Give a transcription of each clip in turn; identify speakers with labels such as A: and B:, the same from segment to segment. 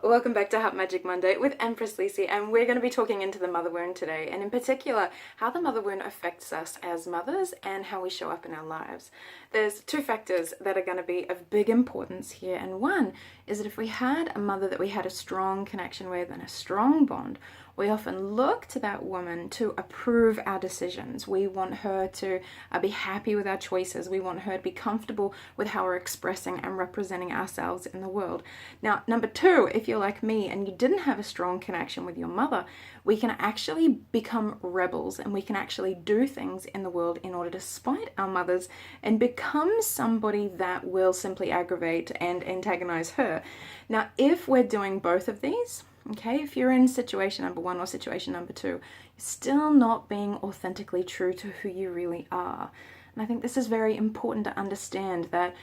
A: Welcome back to Heart Magic Monday with Empress Lysa, and we're going to be talking into the mother wound today, and in particular how the mother wound affects us as mothers and how we show up in our lives. There's two factors that are going to be of big importance here, and one is that if we had a mother that we had a strong connection with and a strong bond, we often look to that woman to approve our decisions. We want her to be happy with our choices. We want her to be comfortable with how we're expressing and representing ourselves in the world. Now, number two, if you're like me and you didn't have a strong connection with your mother, we can actually become rebels and we can actually do things in the world in order to spite our mothers and become somebody that will simply aggravate and antagonize her. Now, if we're doing both of these, okay, if you're in situation number one or situation number two, you're still not being authentically true to who you really are. And I think this is very important to understand that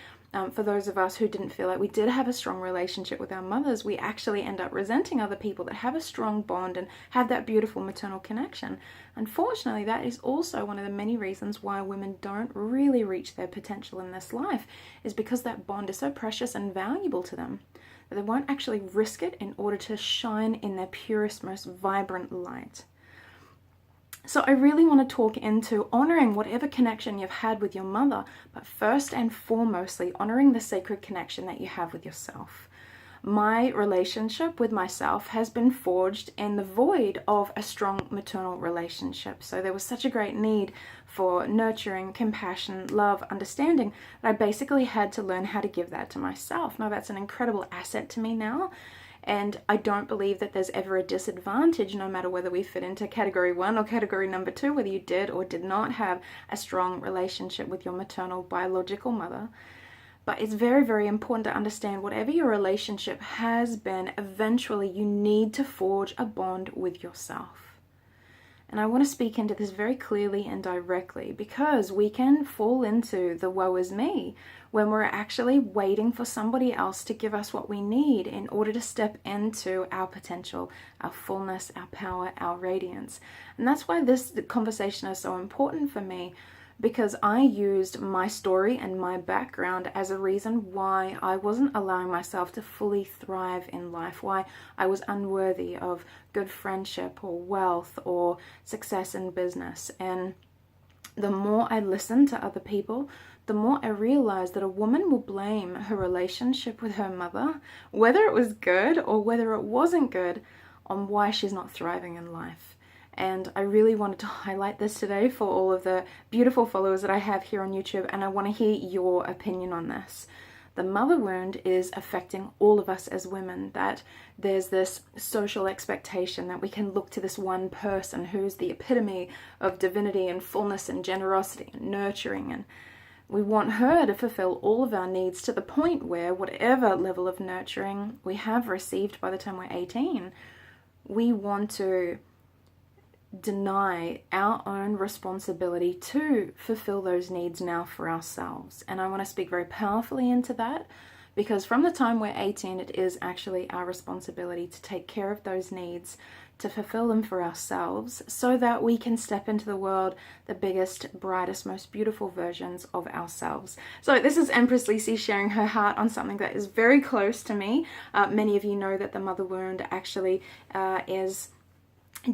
A: for those of us who didn't feel like we did have a strong relationship with our mothers, we actually end up resenting other people that have a strong bond and have that beautiful maternal connection. Unfortunately, that is also one of the many reasons why women don't really reach their potential in this life, is because that bond is so precious and valuable to them. They won't actually risk it in order to shine in their purest, most vibrant light. So I really want to talk into honoring whatever connection you've had with your mother, but first and foremostly honoring the sacred connection that you have with yourself. My relationship with myself has been forged in the void of a strong maternal relationship. So there was such a great need for nurturing, compassion, love, understanding, that I basically had to learn how to give that to myself. Now that's an incredible asset to me now. And I don't believe that there's ever a disadvantage, no matter whether we fit into category one or category number two, whether you did or did not have a strong relationship with your maternal biological mother. But it's very, very important to understand whatever your relationship has been, eventually you need to forge a bond with yourself. And I want to speak into this very clearly and directly, because we can fall into the woe is me when we're actually waiting for somebody else to give us what we need in order to step into our potential, our fullness, our power, our radiance. And that's why this conversation is so important for me, because I used my story and my background as a reason why I wasn't allowing myself to fully thrive in life, why I was unworthy of good friendship or wealth or success in business. And the more I listened to other people, the more I realized that a woman will blame her relationship with her mother, whether it was good or whether it wasn't good, on why she's not thriving in life. And I really wanted to highlight this today for all of the beautiful followers that I have here on YouTube, and I want to hear your opinion on this. The mother wound is affecting all of us as women, that there's this social expectation that we can look to this one person who's the epitome of divinity and fullness and generosity and nurturing, and we want her to fulfill all of our needs to the point where whatever level of nurturing we have received by the time we're 18, we want to deny our own responsibility to fulfill those needs now for ourselves. And I want to speak very powerfully into that, because from the time we're 18, it is actually our responsibility to take care of those needs, to fulfill them for ourselves, so that we can step into the world the biggest, brightest, most beautiful versions of ourselves. So this is Empress Lysa sharing her heart on something that is very close to me. Many of you know that the mother wound actually is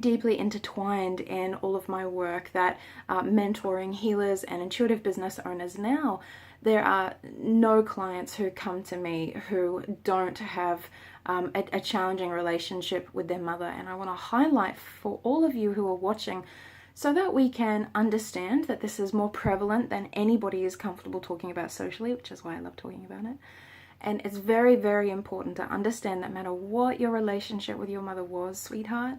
A: deeply intertwined in all of my work, that mentoring healers and intuitive business owners now, there are no clients who come to me who don't have a challenging relationship with their mother. And I want to highlight for all of you who are watching, so that we can understand that this is more prevalent than anybody is comfortable talking about socially, which is why I love talking about it. And it's very, very important to understand that no matter what your relationship with your mother was, sweetheart,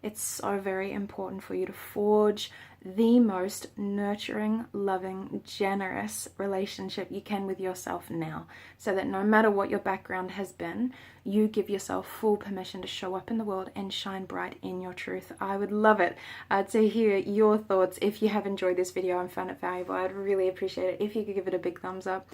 A: it's so very important for you to forge the most nurturing, loving, generous relationship you can with yourself now, so that no matter what your background has been, you give yourself full permission to show up in the world and shine bright in your truth. I would love it to hear your thoughts. If you have enjoyed this video and found it valuable, I'd really appreciate it if you could give it a big thumbs up.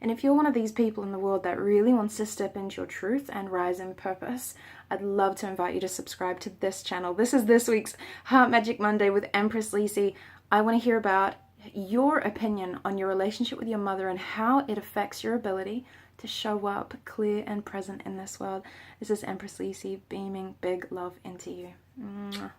A: And if you're one of these people in the world that really wants to step into your truth and rise in purpose, I'd love to invite you to subscribe to this channel. This is this week's Heart Magic Monday with Empress Lysa. I want to hear about your opinion on your relationship with your mother and how it affects your ability to show up clear and present in this world. This is Empress Lysa beaming big love into you. Mwah.